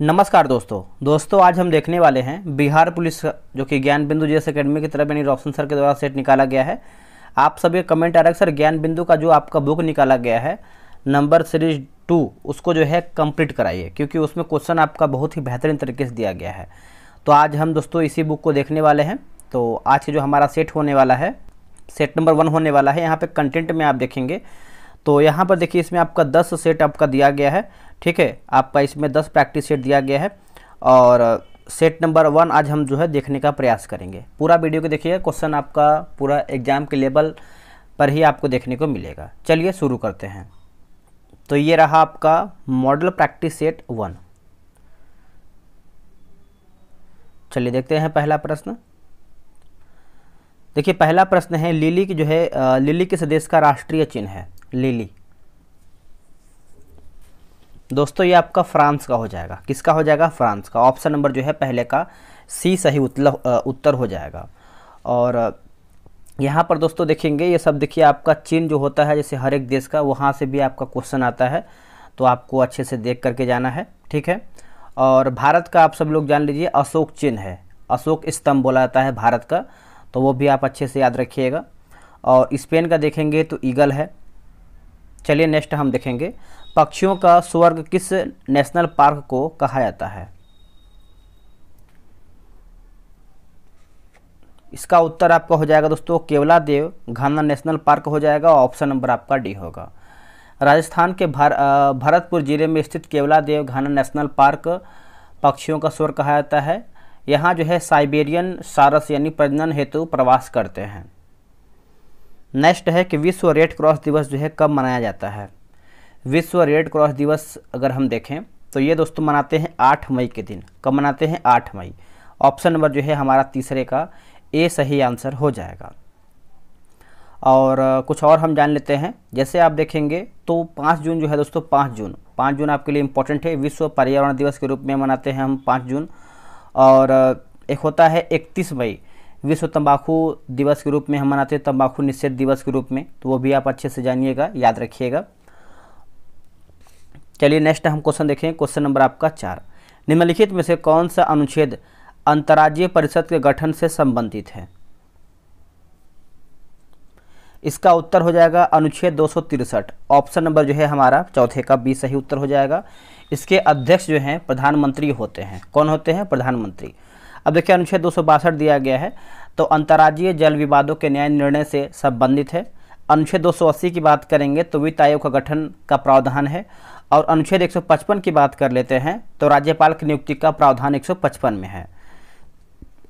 नमस्कार दोस्तों आज हम देखने वाले हैं बिहार पुलिस जो कि ज्ञान बिंदु जीएस एकेडमी की तरफ यानी रोशन सर के द्वारा सेट निकाला गया है। आप सभी कमेंट आ रहा है सर ज्ञान बिंदु का जो आपका बुक निकाला गया है नंबर सीरीज 2 उसको जो है कंप्लीट कराइए, क्योंकि उसमें क्वेश्चन आपका बहुत ही बेहतरीन तरीके से दिया गया है। तो आज हम दोस्तों इसी बुक को देखने वाले हैं। तो आज के जो हमारा सेट होने वाला है, सेट नंबर 1 होने वाला है। यहाँ पे कंटेंट में आप देखेंगे तो यहाँ पर देखिए इसमें आपका 10 सेट आपका दिया गया है, ठीक है। आपका इसमें 10 प्रैक्टिस सेट दिया गया है और सेट नंबर 1 आज हम जो है देखने का प्रयास करेंगे। पूरा वीडियो को देखिए, क्वेश्चन आपका पूरा एग्जाम के लेवल पर ही आपको देखने को मिलेगा। चलिए शुरू करते हैं। तो ये रहा आपका मॉडल प्रैक्टिस सेट 1। चलिए देखते हैं पहला प्रश्न। देखिए पहला प्रश्न है, लिली की जो है लिली किस देश का राष्ट्रीय चिन्ह है? लिली दोस्तों ये आपका फ्रांस का हो जाएगा। किसका हो जाएगा? फ्रांस का। ऑप्शन नंबर जो है पहले का सी सही उत्तर हो जाएगा। और यहाँ पर दोस्तों देखेंगे ये सब देखिए आपका चिन्ह जो होता है जैसे हर एक देश का, वहाँ से भी आपका क्वेश्चन आता है, तो आपको अच्छे से देख करके जाना है, ठीक है। और भारत का आप सब लोग जान लीजिए अशोक चिन्ह है, अशोक स्तंभ बोला जाता है भारत का, तो वो भी आप अच्छे से याद रखिएगा। और स्पेन का देखेंगे तो ईगल है। चलिए नेक्स्ट हम देखेंगे, पक्षियों का स्वर्ग किस नेशनल पार्क को कहा जाता है? इसका उत्तर आपका हो जाएगा दोस्तों केवलादेव घाना नेशनल पार्क हो जाएगा। ऑप्शन नंबर आपका डी होगा। राजस्थान के भरतपुर जिले में स्थित केवलादेव घाना नेशनल पार्क पक्षियों का स्वर्ग कहा जाता है। यहाँ जो है साइबेरियन सारस यानी प्रजनन हेतु प्रवास करते हैं। नेक्स्ट है कि विश्व रेड क्रॉस दिवस जो है कब मनाया जाता है? विश्व रेड क्रॉस दिवस अगर हम देखें तो ये दोस्तों मनाते हैं 8 मई के दिन। कब मनाते हैं? 8 मई। ऑप्शन नंबर जो है हमारा तीसरे का ए सही आंसर हो जाएगा। और कुछ और हम जान लेते हैं। जैसे आप देखेंगे तो 5 जून जो है दोस्तों 5 जून आपके लिए इम्पोर्टेंट है। विश्व पर्यावरण दिवस के रूप में मनाते हैं हम 5 जून। और एक होता है 31 मई, विश्व तंबाकू दिवस के रूप में हम मनाते हैं, तंबाकू निषेध दिवस के रूप में, तो वो भी आप अच्छे से जानिएगा, याद रखिएगा। चलिए नेक्स्ट हम क्वेश्चन देखें। क्वेश्चन नंबर आपका 4, निम्नलिखित में से कौन सा अनुच्छेद अंतर्राज्यीय परिषद के गठन से संबंधित है? इसका उत्तर हो जाएगा अनुच्छेद 263। ऑप्शन नंबर जो है हमारा चौथे का बी सही उत्तर हो जाएगा। इसके अध्यक्ष जो हैं प्रधानमंत्री होते हैं। कौन होते हैं? प्रधानमंत्री। अब देखिए अनुच्छेद 262 दिया गया है, तो अंतर्राज्यीय जल विवादों के न्याय निर्णय से संबंधित है। अनुच्छेद 280 की बात करेंगे तो वित्त आयोग का गठन का प्रावधान है। और अनुच्छेद 155 की बात कर लेते हैं तो राज्यपाल की नियुक्ति का प्रावधान 155 में है।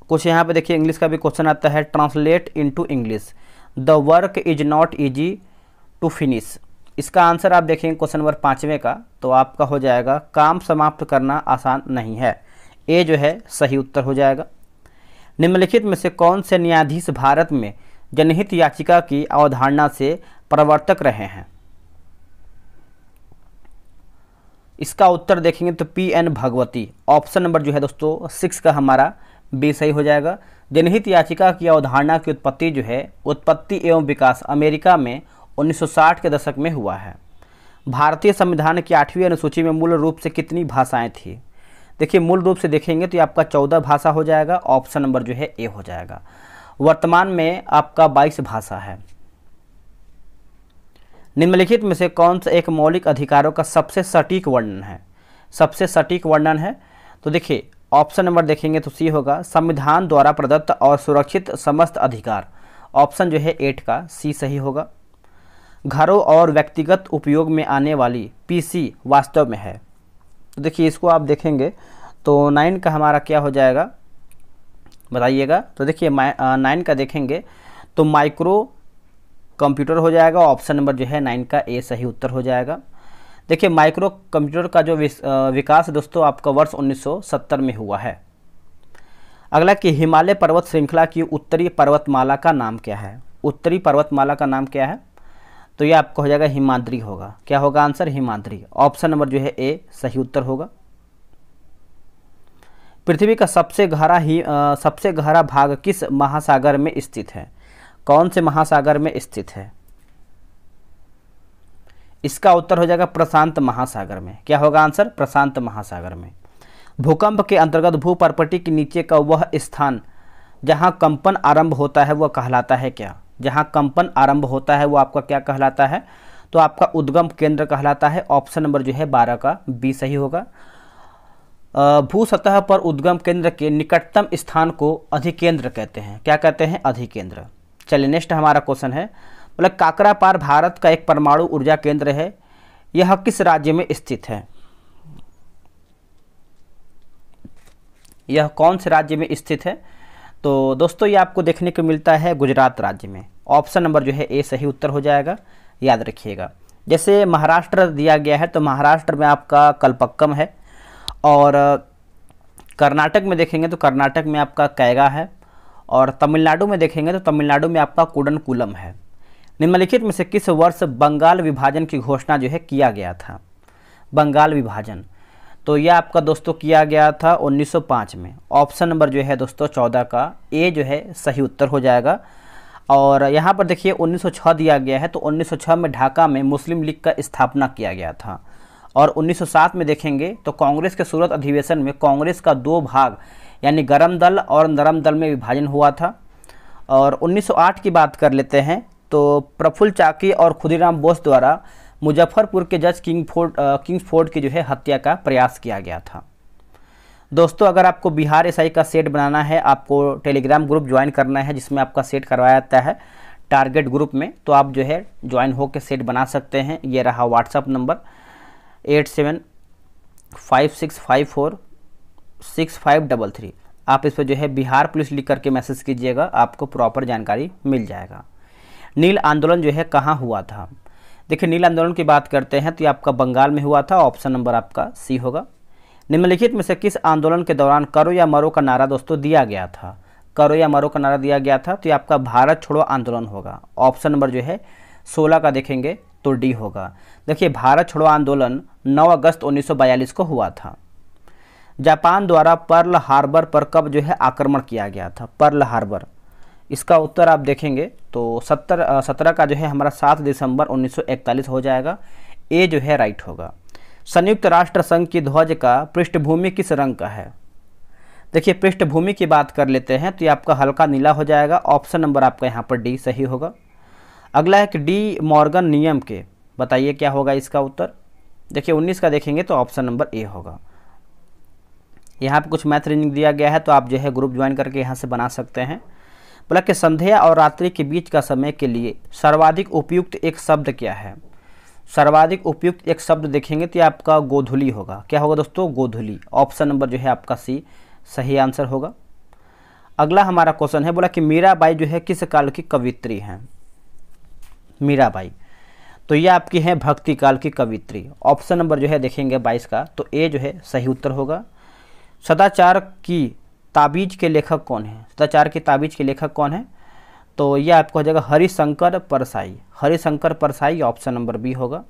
कुछ यहाँ पे देखिए इंग्लिश का भी क्वेश्चन आता है, translate into English, the work is not easy to finish. इसका आंसर आप देखेंगे क्वेश्चन नंबर 5वें का, तो आपका हो जाएगा काम समाप्त करना आसान नहीं है। ए जो है सही उत्तर हो जाएगा। निम्नलिखित में से कौन से न्यायाधीश भारत में जनहित याचिका की अवधारणा से प्रवर्तक रहे हैं? इसका उत्तर देखेंगे तो PN भगवती। ऑप्शन नंबर जो है दोस्तों 6 का हमारा बी सही हो जाएगा। जनहित याचिका की अवधारणा की उत्पत्ति जो है उत्पत्ति एवं विकास अमेरिका में 1960 के दशक में हुआ है। भारतीय संविधान की 8वीं अनुसूची में मूल रूप से कितनी भाषाएं थी? देखिए मूल रूप से देखेंगे तो ये आपका 14 भाषा हो जाएगा। ऑप्शन नंबर जो है ए हो जाएगा। वर्तमान में आपका 22 भाषा है। निम्नलिखित में से कौन सा एक मौलिक अधिकारों का सबसे सटीक वर्णन है? सबसे सटीक वर्णन है तो देखिए ऑप्शन नंबर देखेंगे तो सी होगा, संविधान द्वारा प्रदत्त और सुरक्षित समस्त अधिकार। ऑप्शन जो है 8 का सी सही होगा। घरों और व्यक्तिगत उपयोग में आने वाली PC वास्तव में है, तो देखिए इसको आप देखेंगे तो 9 का हमारा क्या हो जाएगा बताइएगा। तो देखिए 9 का देखेंगे तो माइक्रो कंप्यूटर हो जाएगा। ऑप्शन नंबर जो है 9 का ए सही उत्तर हो जाएगा। देखिए माइक्रो कंप्यूटर का जो विकास दोस्तों आपका वर्ष 1970 में हुआ है। अगला कि हिमालय पर्वत श्रृंखला की उत्तरी पर्वतमाला का नाम क्या है? उत्तरी पर्वतमाला का नाम क्या है? तो ये आपका हो जाएगा हिमाद्री होगा। क्या होगा आंसर? हिमाद्री। ऑप्शन नंबर जो है ए सही उत्तर होगा। पृथ्वी का सबसे गहरा भाग किस महासागर में स्थित है? कौन से महासागर में स्थित है? इसका उत्तर हो जाएगा प्रशांत महासागर में। क्या होगा आंसर? प्रशांत महासागर में। भूकंप के अंतर्गत भूपर्पटी के नीचे का वह स्थान जहां कंपन आरंभ होता है वह कहलाता है क्या? जहां कंपन आरंभ होता है वो आपका क्या कहलाता है? तो आपका उद्गम केंद्र कहलाता है। ऑप्शन नंबर जो है 12 का बी सही होगा। भू सतह पर उद्गम केंद्र के निकटतम स्थान को अधिकेंद्र कहते हैं। क्या कहते हैं? अधिकेंद्र। चलिए नेक्स्ट हमारा क्वेश्चन है, मतलब काकरापार भारत का एक परमाणु ऊर्जा केंद्र है, यह किस राज्य में स्थित है? यह कौन से राज्य में स्थित है? तो दोस्तों ये आपको देखने को मिलता है गुजरात राज्य में। ऑप्शन नंबर जो है ए सही उत्तर हो जाएगा, याद रखिएगा। जैसे महाराष्ट्र दिया गया है तो महाराष्ट्र में आपका कलपक्कम है, और कर्नाटक में देखेंगे तो कर्नाटक में आपका कैगा है, और तमिलनाडु में देखेंगे तो तमिलनाडु में आपका कुडनकुलम है। निम्नलिखित में से किस वर्ष बंगाल विभाजन की घोषणा जो है किया गया था? बंगाल विभाजन तो यह आपका दोस्तों किया गया था 1905 में। ऑप्शन नंबर जो है दोस्तों 14 का ए जो है सही उत्तर हो जाएगा। और यहाँ पर देखिए 1906 दिया गया है, तो 1906 में ढाका में मुस्लिम लीग का स्थापना किया गया था। और 1907 में देखेंगे तो कांग्रेस के सूरत अधिवेशन में कांग्रेस का 2 भाग यानी गरम दल और नरम दल में विभाजन हुआ था। और 1908 की बात कर लेते हैं तो प्रफुल्ल चाकी और खुदीराम बोस द्वारा मुजफ्फरपुर के जज किंग्सफोर्ड की जो है हत्या का प्रयास किया गया था। दोस्तों अगर आपको बिहार एसआई का सेट बनाना है, आपको टेलीग्राम ग्रुप ज्वाइन करना है जिसमें आपका सेट करवाया जाता है टारगेट ग्रुप में, तो आप जो है ज्वाइन होकर सेट बना सकते हैं। ये रहा व्हाट्सअप नंबर 8756546533। आप इस पर जो है बिहार पुलिस लिख करके मैसेज कीजिएगा, आपको प्रॉपर जानकारी मिल जाएगा। नील आंदोलन जो है कहाँ हुआ था? देखिए नील आंदोलन की बात करते हैं तो ये आपका बंगाल में हुआ था। ऑप्शन नंबर आपका सी होगा। निम्नलिखित में से किस आंदोलन के दौरान करो या मरो का नारा दोस्तों दिया गया था? करो या मरो का नारा दिया गया था तो ये आपका भारत छोड़ो आंदोलन होगा। ऑप्शन नंबर जो है 16 का देखेंगे तो डी होगा। देखिए भारत छोड़ो आंदोलन 9 अगस्त 1942 को हुआ था। जापान द्वारा पर्ल हार्बर पर कब जो है आक्रमण किया गया था? पर्ल हार्बर, इसका उत्तर आप देखेंगे तो 17 का जो है हमारा 7 दिसंबर 1941 हो जाएगा। ए जो है राइट होगा। संयुक्त राष्ट्र संघ की ध्वज का पृष्ठभूमि किस रंग का है? देखिए पृष्ठभूमि की बात कर लेते हैं तो ये आपका हल्का नीला हो जाएगा। ऑप्शन नंबर आपका यहाँ पर डी सही होगा। अगला है कि डी मॉर्गन नियम के, बताइए क्या होगा इसका उत्तर? देखिए 19 का देखेंगे तो ऑप्शन नंबर ए होगा। यहाँ पे कुछ मैथ रीजनिंग दिया गया है तो आप जो है ग्रुप ज्वाइन करके यहाँ से बना सकते हैं। बोला कि संध्या और रात्रि के बीच का समय के लिए सर्वाधिक उपयुक्त एक शब्द क्या है? सर्वाधिक उपयुक्त एक शब्द देखेंगे तो आपका गोधूली होगा। क्या होगा दोस्तों? गोधूली। ऑप्शन नंबर जो है आपका सी सही आंसर होगा। अगला हमारा क्वेश्चन है, बोला कि मीराबाई जो है किस काल की कवित्री हैं? मीराबाई तो ये आपकी है भक्ति काल की कवित्री। ऑप्शन नंबर जो है देखेंगे 22 का तो ए जो है सही उत्तर होगा। सदाचार की ताबीज के लेखक कौन है? सदाचार की ताबीज के लेखक कौन है? तो यह आपको हो जाएगा Harishankar Parsai. Harishankar Parsai option number B होगा।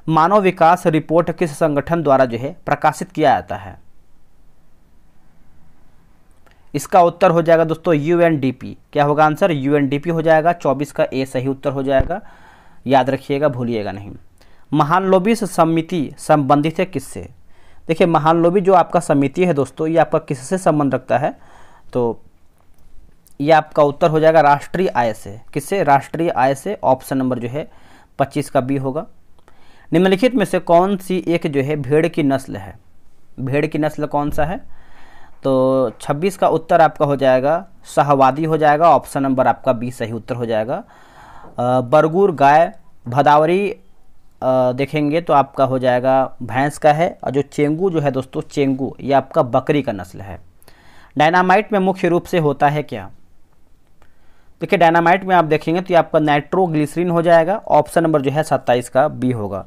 मानव विकास रिपोर्ट किस संगठन द्वारा जो है प्रकाशित किया जाता है? इसका उत्तर हो जाएगा दोस्तों यूएनडीपी। क्या होगा आंसर? यूएनडीपी हो जाएगा। 24 का ए सही उत्तर हो जाएगा, याद रखिएगा, भूलिएगा नहीं। महानलोबी समिति संबंधित है किससे? देखिए महानलोबी जो आपका समिति है दोस्तों ये आपका किससे संबंध रखता है? तो ये आपका उत्तर हो जाएगा राष्ट्रीय आय से। किससे? राष्ट्रीय आय से। ऑप्शन नंबर जो है 25 का बी होगा। निम्नलिखित में से कौन सी एक जो है भेड़ की नस्ल है? भेड़ की नस्ल कौन सा है? तो 26 का उत्तर आपका हो जाएगा शाहवादी हो जाएगा। ऑप्शन नंबर आपका बी सही उत्तर हो जाएगा। बरगुर गाय, भदावरी देखेंगे तो आपका हो जाएगा भैंस का है। और जो चेंगू जो है दोस्तों, चेंगू ये आपका बकरी का नस्ल है। डायनामाइट में मुख्य रूप से होता है क्या? देखिए डायनामाइट में आप देखेंगे तो ये आपका नाइट्रोग्लिसरीन हो जाएगा। ऑप्शन नंबर जो है 27 का बी होगा।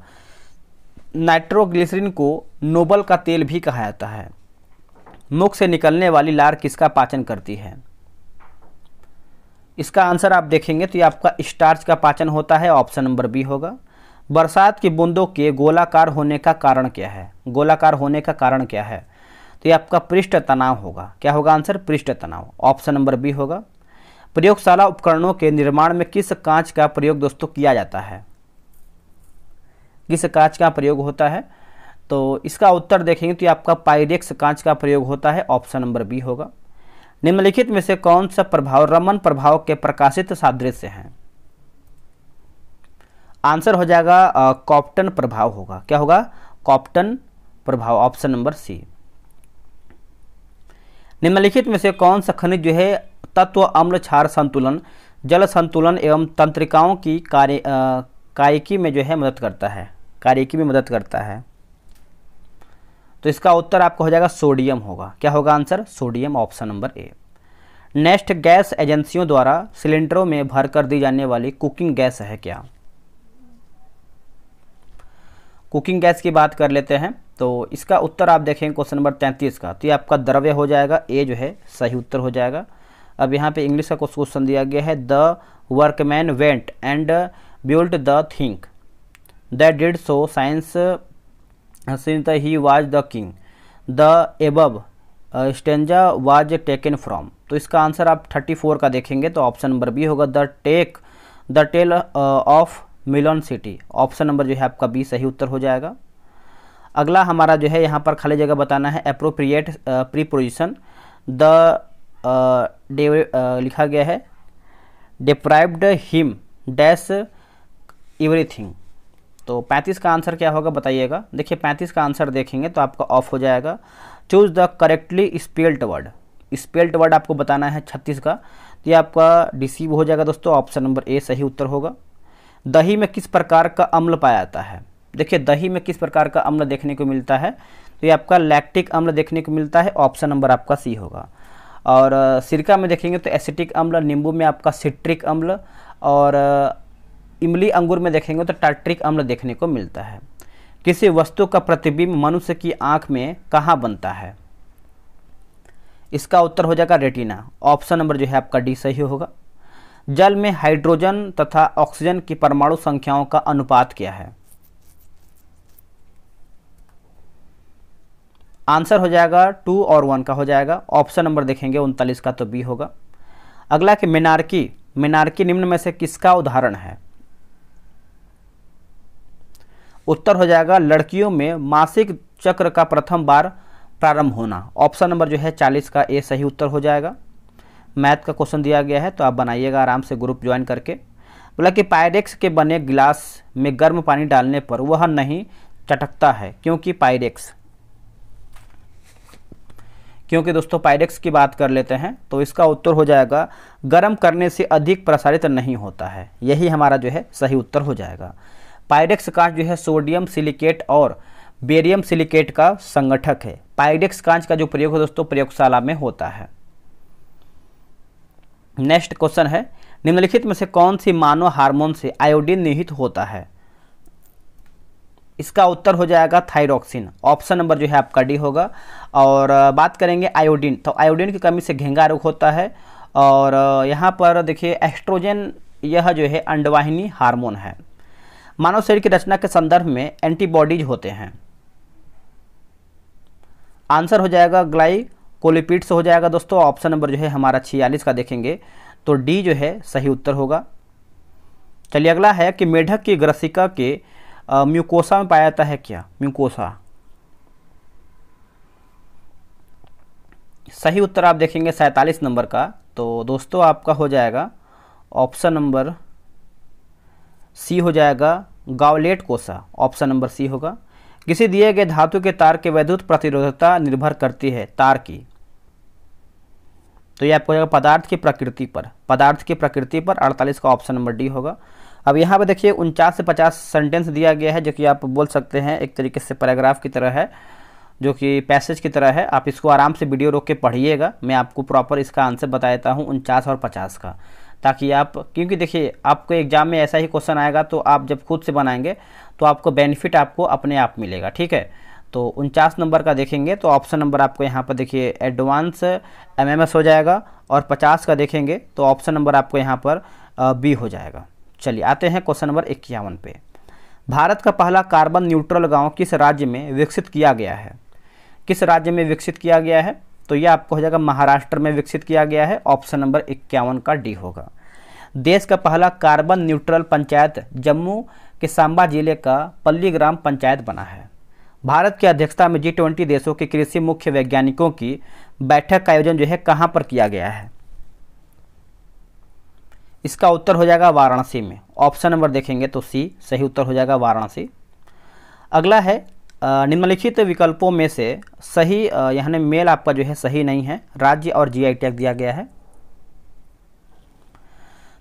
नाइट्रोग्लिसरीन को नोबल का तेल भी कहा जाता है। मुख से निकलने वाली लार किसका पाचन करती है? इसका आंसर आप देखेंगे तो ये आपका स्टार्च का पाचन होता है। ऑप्शन नंबर बी होगा। बरसात की बूंदों के गोलाकार होने का कारण क्या है? गोलाकार होने का कारण क्या है? तो ये आपका पृष्ठ तनाव होगा। क्या होगा आंसर? पृष्ठ तनाव। ऑप्शन नंबर बी होगा। प्रयोगशाला उपकरणों के निर्माण में किस कांच का प्रयोग दोस्तों किया जाता है? किस कांच का प्रयोग होता है? तो इसका उत्तर देखेंगे तो ये आपका पायरेक्स कांच का प्रयोग होता है, ऑप्शन नंबर बी होगा। निम्नलिखित में से कौन सा प्रभाव रमन प्रभाव के प्रकाशित सादृश्य हैं? आंसर हो जाएगा कॉप्टन प्रभाव होगा। क्या होगा? कॉप्टन प्रभाव, ऑप्शन नंबर सी। निम्नलिखित में से कौन सा खनिज जो है तत्व अम्ल क्षार संतुलन, जल संतुलन एवं तंत्रिकाओं की कार्यकी में जो है मदद करता है, कार्यकी में मदद करता है? तो इसका उत्तर आपका हो जाएगा सोडियम होगा। क्या होगा answer? Sodium, option number A. Next, gas एजेंसियों द्वारा सिलेंडरों में भरकर दी जाने वाली कुकिंग गैस है क्या? कुकिंग गैस की बात कर लेते हैं तो इसका उत्तर आप देखेंगे क्वेश्चन नंबर 33 का, तो ये आपका द्रव्य हो जाएगा, ए जो है सही उत्तर हो जाएगा। अब यहाँ पे इंग्लिश का क्वेश्चन दिया गया है, the workman went and built the thing that did so science since he was the king the above stanza was taken from. तो इसका आंसर आप 34 का देखेंगे तो ऑप्शन नंबर बी होगा, the tale of Milan city, option number जो है आपका बी सही उत्तर हो जाएगा। अगला हमारा जो है यहाँ पर खाली जगह बताना है, अप्रोप्रिएट प्रीपोजिशन, द लिखा गया है डिप्राइव्ड हिम डैश एवरीथिंग। तो 35 का आंसर क्या होगा बताइएगा। देखिए 35 का आंसर देखेंगे तो आपका ऑफ हो जाएगा। Choose the correctly spelled word, spelled word आपको बताना है 36 का, तो ये आपका डिसीव हो जाएगा दोस्तों, ऑप्शन नंबर ए सही उत्तर होगा। दही में किस प्रकार का अम्ल पाया जाता है? देखिए दही में किस प्रकार का अम्ल देखने को मिलता है, तो ये आपका लैक्टिक अम्ल देखने को मिलता है, ऑप्शन नंबर आपका सी होगा। और सिरका में देखेंगे तो एसिटिक अम्ल, नींबू में आपका सिट्रिक अम्ल, और इमली अंगूर में देखेंगे तो टार्ट्रिक अम्ल देखने को मिलता है। किसी वस्तु का प्रतिबिंब मनुष्य की आंख में कहाँ बनता है? इसका उत्तर हो जाएगा रेटिना, ऑप्शन नंबर जो है आपका डी सही होगा। जल में हाइड्रोजन तथा ऑक्सीजन की परमाणु संख्याओं का अनुपात क्या है? आंसर हो जाएगा 2 और 1 का हो जाएगा, ऑप्शन नंबर देखेंगे 39 का तो बी होगा। अगला कि मेनार्की, मेनार्की निम्न में से किसका उदाहरण है? उत्तर हो जाएगा लड़कियों में मासिक चक्र का प्रथम बार प्रारंभ होना, ऑप्शन नंबर जो है 40 का ए सही उत्तर हो जाएगा। मैथ का क्वेश्चन दिया गया है तो आप बनाइएगा आराम से ग्रुप ज्वाइन करके। बोला कि पायरेक्स के बने गिलास में गर्म पानी डालने पर वह नहीं चटकता है क्योंकि पायरेक्स, क्योंकि दोस्तों पायरेक्स की बात कर लेते हैं तो इसका उत्तर हो जाएगा गर्म करने से अधिक प्रसारित नहीं होता है, यही हमारा जो है सही उत्तर हो जाएगा। पायरेक्स कांच जो है सोडियम सिलिकेट और बेरियम सिलिकेट का संगठक है। पायरेक्स कांच का जो प्रयोग है दोस्तों प्रयोगशाला में होता है। नेक्स्ट क्वेश्चन है, निम्नलिखित में से कौन सी मानव हार्मोन से आयोडीन निहित होता है? इसका उत्तर हो जाएगा थायरॉक्सिन, ऑप्शन नंबर जो है आपका डी होगा। और बात करेंगे आयोडीन, तो आयोडीन की कमी से घेंगा रोग होता है। और यहाँ पर देखिए एस्ट्रोजन, यह जो है अंडवाहिनी हार्मोन है। मानव शरीर की रचना के संदर्भ में एंटीबॉडीज होते हैं। आंसर हो जाएगा ग्लाइकोलिपिड्स हो जाएगा दोस्तों, ऑप्शन नंबर जो है हमारा 46 का देखेंगे तो डी जो है सही उत्तर होगा। चलिए अगला है कि मेढक की ग्रसिका के म्यूकोसा में पाया जाता है क्या? म्यूकोसा, सही उत्तर आप देखेंगे 47 नंबर का, तो दोस्तों आपका हो जाएगा ऑप्शन नंबर सी हो जाएगा गावलेट कोसा, ऑप्शन नंबर सी होगा। किसी दिए गए धातु के तार के वैद्युत प्रतिरोधकता निर्भर करती है तार की, तो ये आपको हो जाएगा पदार्थ की प्रकृति पर, पदार्थ की प्रकृति पर, 48 का ऑप्शन नंबर डी होगा। अब यहाँ पे देखिए 49 से 50 सेंटेंस दिया गया है जो कि आप बोल सकते हैं एक तरीके से पैराग्राफ की तरह है, जो कि पैसेज की तरह है। आप इसको आराम से वीडियो रोक के पढ़िएगा, मैं आपको प्रॉपर इसका आंसर बता देता हूँ 49 और 50 का, ताकि आप, क्योंकि देखिए आपको एग्जाम में ऐसा ही क्वेश्चन आएगा तो आप जब खुद से बनाएंगे तो आपको बेनिफिट आपको अपने आप मिलेगा, ठीक है। तो 49 नंबर का देखेंगे तो ऑप्शन नंबर आपको यहाँ पर देखिए एडवांस एमएमएस हो जाएगा, और 50 का देखेंगे तो ऑप्शन नंबर आपको यहाँ पर बी हो जाएगा। चलिए आते हैं क्वेश्चन नंबर 51 पे। भारत का पहला कार्बन न्यूट्रल गांव किस राज्य में विकसित किया गया है? किस राज्य में विकसित किया गया है? तो यह आपको हो जाएगा महाराष्ट्र में विकसित किया गया है, ऑप्शन नंबर 51 का डी होगा। देश का पहला कार्बन न्यूट्रल पंचायत जम्मू के सांबा जिले का पल्ली ग्राम पंचायत बना है। भारत की अध्यक्षता में G20 देशों के कृषि मुख्य वैज्ञानिकों की बैठक का आयोजन जो है कहाँ पर किया गया है? इसका उत्तर हो जाएगा वाराणसी में। ऑप्शन नंबर देखेंगे तो सी सही उत्तर हो जाएगा वाराणसी। अगला है निम्नलिखित विकल्पों में से सही, यहाँ मेल आपका जो है सही नहीं है, राज्य और जीआई टैग दिया गया है।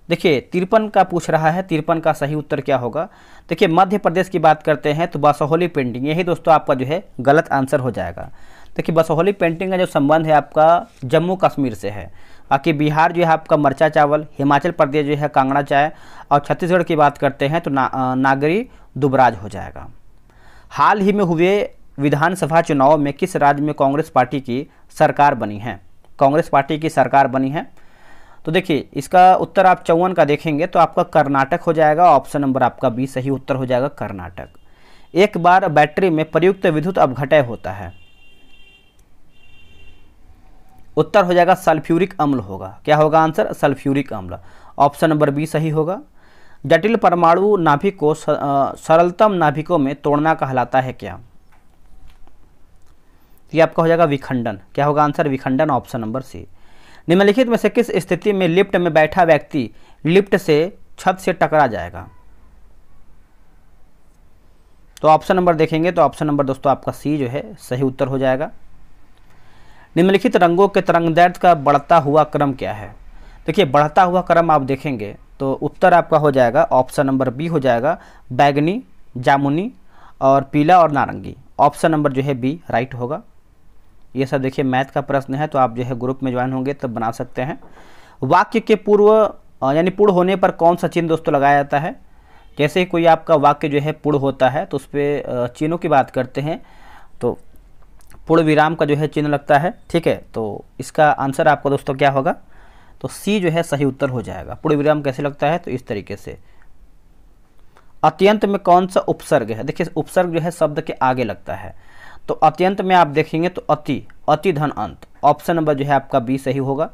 देखिए 53 का पूछ रहा है, 53 का सही उत्तर क्या होगा? देखिए मध्य प्रदेश की बात करते हैं तो बसोहली पेंटिंग, यही दोस्तों आपका जो है गलत आंसर हो जाएगा। देखिए बसोहली पेंटिंग का जो संबंध है आपका जम्मू कश्मीर से है। बाकी बिहार जो है आपका मरचा चावल, हिमाचल प्रदेश जो है कांगड़ा चाय, और छत्तीसगढ़ की बात करते हैं तो नागरी दुबराज हो जाएगा। हाल ही में हुए विधानसभा चुनाव में किस राज्य में कांग्रेस पार्टी की सरकार बनी है? कांग्रेस पार्टी की सरकार बनी है, तो देखिए इसका उत्तर आप 54 का देखेंगे तो आपका कर्नाटक हो जाएगा। ऑप्शन नंबर आपका बी सही उत्तर हो जाएगा कर्नाटक। एक बार बैटरी में प्रयुक्त विद्युत अपघटय होता है, उत्तर हो जाएगा सल्फ्यूरिक अम्ल होगा। क्या होगा आंसर? सल्फ्यूरिक अम्ल। ऑप्शन नंबर बी सही होगा। जटिल परमाणु नाभिक को सरलतम नाभिकों में तोड़ना कहलाता है क्या? ये आपका हो जाएगा विखंडन। क्या होगा आंसर? विखंडन। Option number C. निम्नलिखित में से किस स्थिति में लिफ्ट में बैठा व्यक्ति लिफ्ट से छत से टकरा जाएगा? तो ऑप्शन नंबर देखेंगे तो ऑप्शन नंबर दोस्तों आपका सी जो है सही उत्तर हो जाएगा। निम्नलिखित रंगों के तरंगदैर्ध्य का बढ़ता हुआ क्रम क्या है? देखिए बढ़ता हुआ क्रम आप देखेंगे तो उत्तर आपका हो जाएगा ऑप्शन नंबर बी हो जाएगा, बैगनी, जामुनी और पीला और नारंगी। ऑप्शन नंबर जो है बी राइट होगा। ये सब देखिए मैथ का प्रश्न है, तो आप जो है ग्रुप में ज्वाइन होंगे तब बना सकते हैं। वाक्य के पूर्व यानी पूर्ण होने पर कौन सा चिन्ह दोस्तों लगाया जाता है? जैसे ही कोई आपका वाक्य जो है पूर्ण होता है तो उस पर चिन्हों की बात करते हैं तो पूर्ण विराम का जो है चिन्ह लगता है। ठीक है, तो इसका आंसर आपका दोस्तों क्या होगा? तो सी जो है सही उत्तर हो जाएगा। पूर्ण विराम कैसे लगता है? तो इस तरीके से। अत्यंत में कौन सा उपसर्ग है? देखिए उपसर्ग जो है शब्द के आगे लगता है, तो अत्यंत में आप देखेंगे तो अति, अति धन अंत। ऑप्शन नंबर जो है आपका बी सही होगा।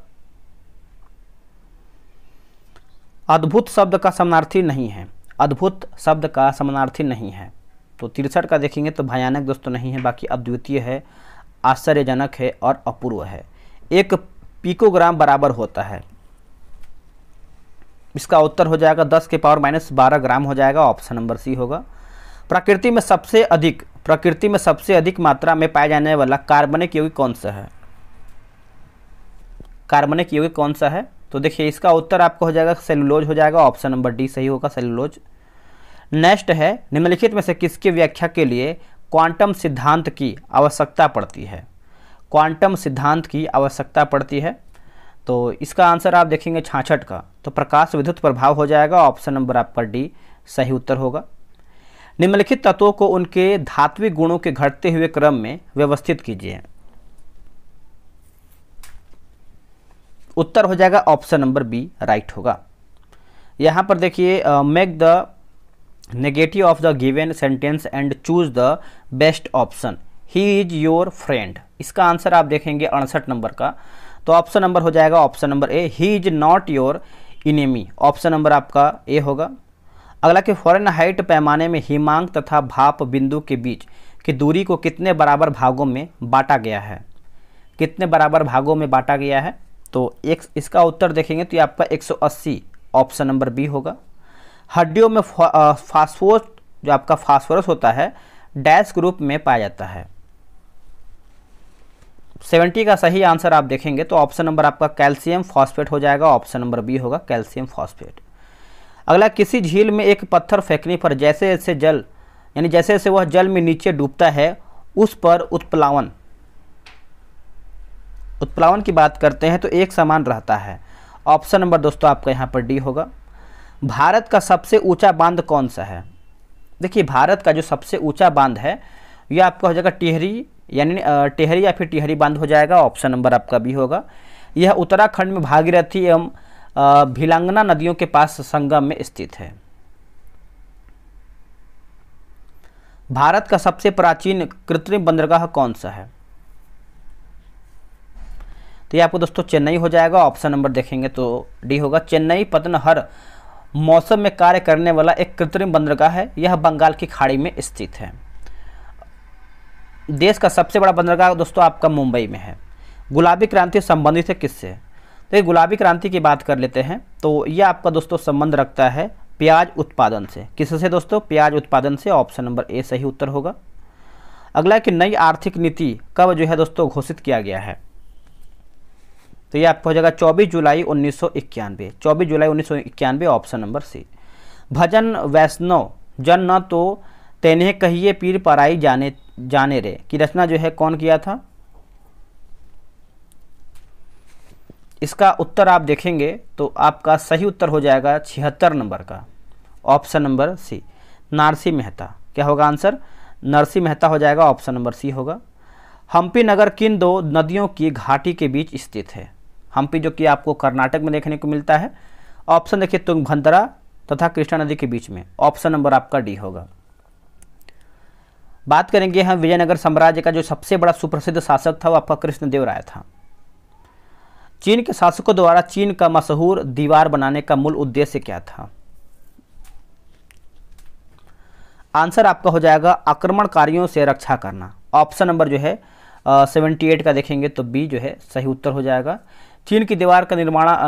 अद्भुत शब्द का समानार्थी नहीं है, अद्भुत शब्द का समानार्थी नहीं है, तो 63 का देखेंगे तो भयानक दोस्तों नहीं है, बाकी अद्वितीय है, आश्चर्यजनक है और अपूर्व है। एक पिकोग्राम बराबर होता है, इसका उत्तर हो जाएगा 10 के पावर -12 ग्राम हो जाएगा। ऑप्शन नंबर सी होगा। प्रकृति में सबसे अधिक मात्रा में पाया जाने वाला कार्बनिक यौगिक कौन सा है? कार्बनिक यौगिक कौन सा है? तो देखिए इसका उत्तर आपका हो जाएगा सेलुलोज हो जाएगा। ऑप्शन नंबर डी सही होगा, सेलुलोज। नेक्स्ट है, निम्नलिखित में से किसकी व्याख्या के लिए क्वांटम सिद्धांत की आवश्यकता पड़ती है? क्वांटम सिद्धांत की आवश्यकता पड़ती है, तो इसका आंसर आप देखेंगे 66 का, तो प्रकाश विद्युत प्रभाव हो जाएगा। ऑप्शन नंबर आपका डी सही उत्तर होगा। निम्नलिखित तत्वों को उनके धात्विक गुणों के घटते हुए क्रम में व्यवस्थित कीजिए। उत्तर हो जाएगा ऑप्शन नंबर बी राइट होगा। यहाँ पर देखिए make the negative of the given sentence and choose the best option, he is your friend. इसका आंसर आप देखेंगे 68 नंबर का, तो ऑप्शन नंबर हो जाएगा option number A, he is not your enemy. Option number आपका ए होगा। अगला कि फ़ारेनहाइट पैमाने में हिमांक तथा भाप बिंदु के बीच की दूरी को कितने बराबर भागों में बांटा गया है? कितने बराबर भागों में बांटा गया है? तो इसका उत्तर देखेंगे तो ये आपका 180। ऑप्शन नंबर बी होगा। हड्डियों में फास्फोरस जो आपका फास्फोरस होता है डैश ग्रुप में पाया जाता है। 70 का सही आंसर आप देखेंगे तो ऑप्शन नंबर आपका कैल्शियम फॉस्फेट हो जाएगा। ऑप्शन नंबर बी होगा कैल्शियम फॉस्फेट। अगला, किसी झील में एक पत्थर फेंकने पर जैसे जैसे जल यानी जैसे जैसे वह जल में नीचे डूबता है उस पर उत्प्लावन की बात करते हैं तो एक समान रहता है। ऑप्शन नंबर दोस्तों आपका यहाँ पर डी होगा। भारत का सबसे ऊंचा बांध कौन सा है? देखिए भारत का जो सबसे ऊंचा बांध है यह आपका हो जाएगा टिहरी यानी टिहरी या फिर टिहरी बांध हो जाएगा। ऑप्शन नंबर आपका बी होगा। यह उत्तराखंड में भागीरथी एवं भिलांगना नदियों के पास संगम में स्थित है। भारत का सबसे प्राचीन कृत्रिम बंदरगाह कौन सा है? तो ये आपको दोस्तों चेन्नई हो जाएगा। ऑप्शन नंबर देखेंगे तो डी होगा। चेन्नई पतन हर मौसम में कार्य करने वाला एक कृत्रिम बंदरगाह है, यह बंगाल की खाड़ी में स्थित है। देश का सबसे बड़ा बंदरगाह दोस्तों आपका मुंबई में है। गुलाबी क्रांति संबंधित है किससे? तो ये गुलाबी क्रांति की बात कर लेते हैं। तो ये आपका दोस्तों संबंध रखता है प्याज उत्पादन से। किससे दोस्तों? प्याज उत्पादन से। ऑप्शन नंबर ए सही उत्तर होगा। अगला है कि नई आर्थिक नीति कब जो है दोस्तों घोषित किया गया है? तो ये आपका हो जाएगा 24 जुलाई 1991। 24 जुलाई 1991 ऑप्शन नंबर सी। भजन वैष्णव जन न तो तेने कहिए पीर पराई जाने जाने रे की रचना जो है कौन किया था? इसका उत्तर आप देखेंगे तो आपका सही उत्तर हो जाएगा 76 नंबर का, option number C, Narsinh Mehta. क्या होगा आंसर? नरसिंह मेहता हो जाएगा, ऑप्शन नंबर सी होगा। हम्पी नगर किन दो नदियों की घाटी के बीच स्थित है? हम्पी जो कि आपको कर्नाटक में देखने को मिलता है। ऑप्शन देखिए तुंगभद्रा तथा कृष्णा नदी के बीच में। ऑप्शन नंबर आपका डी होगा। बात करेंगे हम विजयनगर साम्राज्य का जो सबसे बड़ा सुप्रसिद्ध शासक था वो आपका कृष्णदेव राय था। चीन के शासकों द्वारा चीन का मशहूर दीवार बनाने का मूल उद्देश्य क्या था? आंसर आपका हो जाएगा आक्रमणकारियों से रक्षा करना। ऑप्शन नंबर जो है 78 का देखेंगे तो बी जो है सही उत्तर हो जाएगा। चीन की दीवार का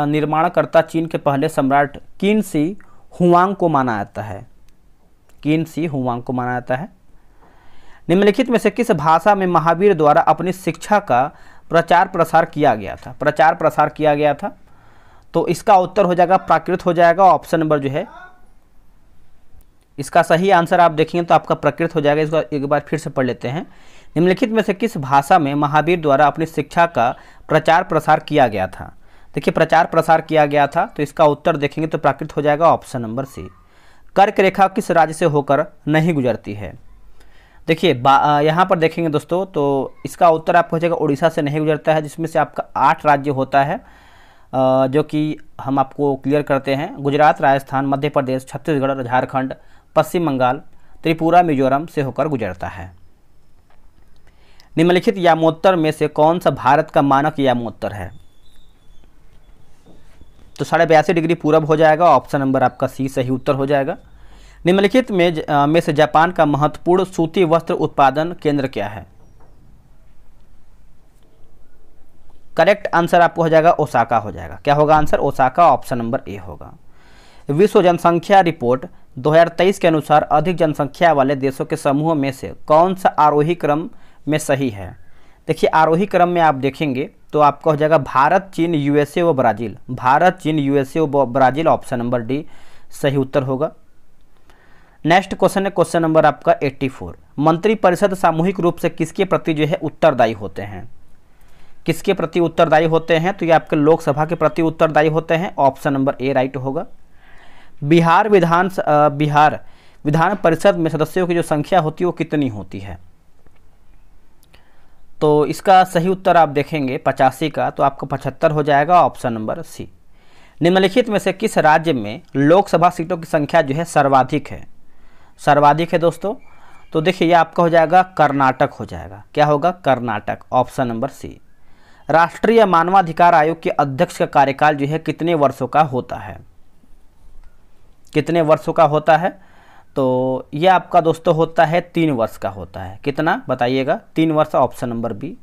निर्माणकर्ता चीन के पहले सम्राट किन शी हुआंग को माना जाता है। किन शी हुआंग को माना जाता है। निम्नलिखित में से किस भाषा में महावीर द्वारा अपनी शिक्षा का प्रचार प्रसार किया गया था? प्रचार प्रसार किया गया था तो इसका उत्तर हो जाएगा प्राकृत हो जाएगा। ऑप्शन नंबर जो है इसका सही आंसर आप देखेंगे तो आपका प्राकृत हो जाएगा। इसको एक बार फिर से पढ़ लेते हैं। निम्नलिखित में से किस भाषा में महावीर द्वारा अपनी शिक्षा का प्रचार प्रसार किया गया था? देखिए प्रचार प्रसार किया गया था तो इसका उत्तर देखेंगे तो प्राकृत हो जाएगा। Option number C. कर्क रेखा किस राज्य से होकर नहीं गुजरती है? देखिए यहाँ पर देखेंगे दोस्तों तो इसका उत्तर आपको हो जाएगा उड़ीसा से नहीं गुजरता है, जिसमें से आपका 8 राज्य होता है जो कि हम आपको क्लियर करते हैं। गुजरात, राजस्थान, मध्य प्रदेश, छत्तीसगढ़, झारखंड, पश्चिम बंगाल, त्रिपुरा, मिजोरम से होकर गुजरता है। निम्नलिखित यामोत्तर में से कौन सा भारत का मानक यामोत्तर है? तो 82.5 डिग्री पूरब हो जाएगा। ऑप्शन नंबर आपका सी सही उत्तर हो जाएगा। निम्नलिखित में से जापान का महत्वपूर्ण सूती वस्त्र उत्पादन केंद्र क्या है? करेक्ट आंसर आपको हो जाएगा ओसाका हो जाएगा। क्या होगा answer? Osaka. Option number A होगा। विश्व जनसंख्या रिपोर्ट 2023 के अनुसार अधिक जनसंख्या वाले देशों के समूह में से कौन सा आरोही क्रम में सही है? देखिए आरोही क्रम में आप देखेंगे तो आपका हो जाएगा भारत, चीन, यूएसए व ब्राज़ील। भारत, चीन, यूएसए व ब्राज़ील। ऑप्शन नंबर डी सही उत्तर होगा। नेक्स्ट क्वेश्चन है क्वेश्चन नंबर आपका 84। मंत्रिपरिषद सामूहिक रूप से किसके प्रति जो है उत्तरदायी होते हैं? किसके प्रति उत्तरदायी होते हैं? तो ये आपके लोकसभा के प्रति उत्तरदायी होते हैं। ऑप्शन नंबर ए राइट होगा। बिहार विधान परिषद में सदस्यों की जो संख्या होती है वो कितनी होती है? तो इसका सही उत्तर आप देखेंगे 85 का तो आपको 75 हो जाएगा। Option number C. निम्नलिखित में से किस राज्य में लोकसभा सीटों की संख्या जो है सर्वाधिक है? सर्वाधिक है दोस्तों तो देखिए ये आपका हो जाएगा कर्नाटक हो जाएगा। क्या होगा? कर्नाटक। Option number C. राष्ट्रीय मानवाधिकार आयोग के अध्यक्ष का कार्यकाल जो है कितने वर्षों का होता है? कितने वर्षों का होता है? तो ये आपका दोस्तों होता है 3 वर्ष का होता है। कितना बताइएगा? 3 वर्ष। Option number B.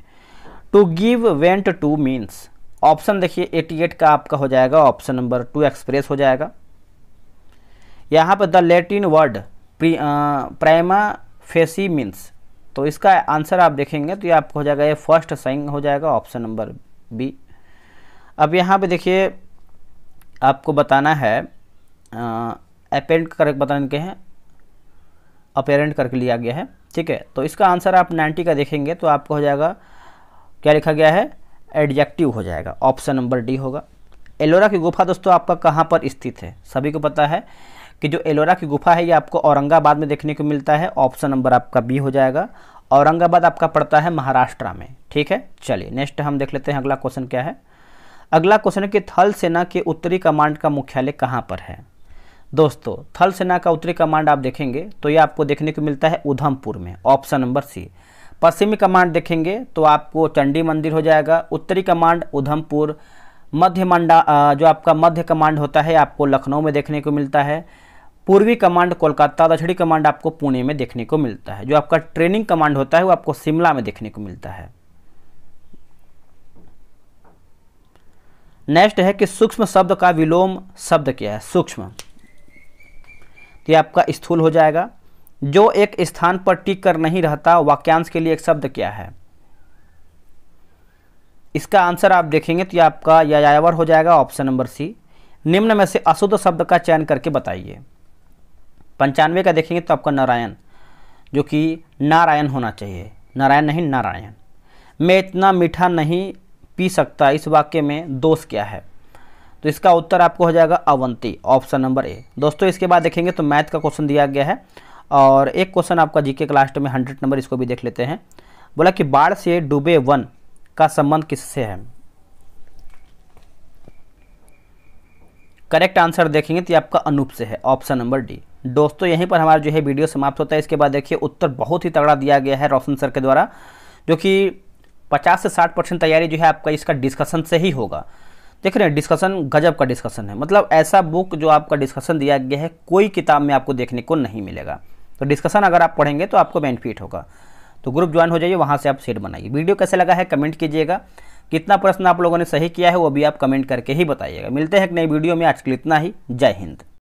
To give vent to means. Option देखिए 88 का आपका हो जाएगा। ऑप्शन नंबर 2 एक्सप्रेस हो जाएगा। यहाँ पर the Latin word prima facie means. तो इसका आंसर आप देखेंगे तो ये आपको हो जाएगा ये फर्स्ट साइन हो जाएगा। Option number B. अब यहाँ पे देखिए आपको बताना है अपेरेंट करके बताने के हैं, अपेरेंट करके लिया गया है। ठीक है तो इसका आंसर आप 90 का देखेंगे तो आपको हो जाएगा क्या लिखा गया है? एडजेक्टिव हो जाएगा। ऑप्शन नंबर डी होगा। एलोरा की गुफा दोस्तों आपका कहाँ पर स्थित है? सभी को पता है कि जो एलोरा की गुफा है ये आपको औरंगाबाद में देखने को मिलता है। ऑप्शन नंबर आपका बी हो जाएगा। औरंगाबाद आपका पड़ता है महाराष्ट्र में। ठीक है चलिए नेक्स्ट हम देख लेते हैं अगला क्वेश्चन क्या है। अगला क्वेश्चन है कि थल सेना के उत्तरी कमांड का मुख्यालय कहाँ पर है? दोस्तों थल सेना का उत्तरी कमांड आप देखेंगे तो ये आपको देखने को मिलता है उधमपुर में। Option number C. पश्चिमी कमांड देखेंगे तो आपको चंडी मंदिर हो जाएगा। उत्तरी कमांड उधमपुर। जो आपका मध्य कमांड होता है आपको लखनऊ में देखने को मिलता है। पूर्वी कमांड कोलकाता, दक्षिणी कमांड आपको पुणे में देखने को मिलता है। जो आपका ट्रेनिंग कमांड होता है वो आपको शिमला में देखने को मिलता है। नेक्स्ट है कि सूक्ष्म शब्द का विलोम शब्द क्या है। सूक्ष्म तो ये आपका स्थूल हो जाएगा। जो एक स्थान पर टिक कर नहीं रहता, वाक्यांश के लिए एक शब्द क्या है। इसका आंसर आप देखेंगे तो ये आपका यायावर हो जाएगा, ऑप्शन नंबर सी। निम्न में से अशुद्ध शब्द का चयन करके बताइए। 95 का देखेंगे तो आपका नारायण, जो कि नारायण होना चाहिए, नारायण नहीं नारायण। मैं इतना मीठा नहीं पी सकता, इस वाक्य में दोष क्या है। तो इसका उत्तर आपको हो जाएगा अवंती, ऑप्शन नंबर ए। दोस्तों इसके बाद देखेंगे तो मैथ का क्वेश्चन दिया गया है और एक क्वेश्चन आपका जीके का लास्ट में 100 नंबर, इसको भी देख लेते हैं। बोला कि बाढ़ से डूबे वन का संबंध किससे है। करेक्ट आंसर देखेंगे तो ये आपका अनूप से है, ऑप्शन नंबर डी। दोस्तों यहीं पर हमारा जो है वीडियो समाप्त होता है। इसके बाद देखिए उत्तर बहुत ही तगड़ा दिया गया है रोशन सर के द्वारा, जो कि 50 से 60% तैयारी जो है आपका इसका डिस्कशन से ही होगा। देख रहे हैं डिस्कशन गजब का डिस्कशन है, मतलब ऐसा बुक जो आपका डिस्कशन दिया गया है कोई किताब में आपको देखने को नहीं मिलेगा। तो डिस्कशन अगर आप पढ़ेंगे तो आपको बेनिफिट होगा। तो ग्रुप ज्वाइन हो जाइए, वहाँ से आप सेट बनाइए। वीडियो कैसे लगा है कमेंट कीजिएगा। कितना प्रश्न आप लोगों ने सही किया है वो भी आप कमेंट करके ही बताइएगा। मिलते हैं एक नई वीडियो में, आज के लिए इतना ही। जय हिंद।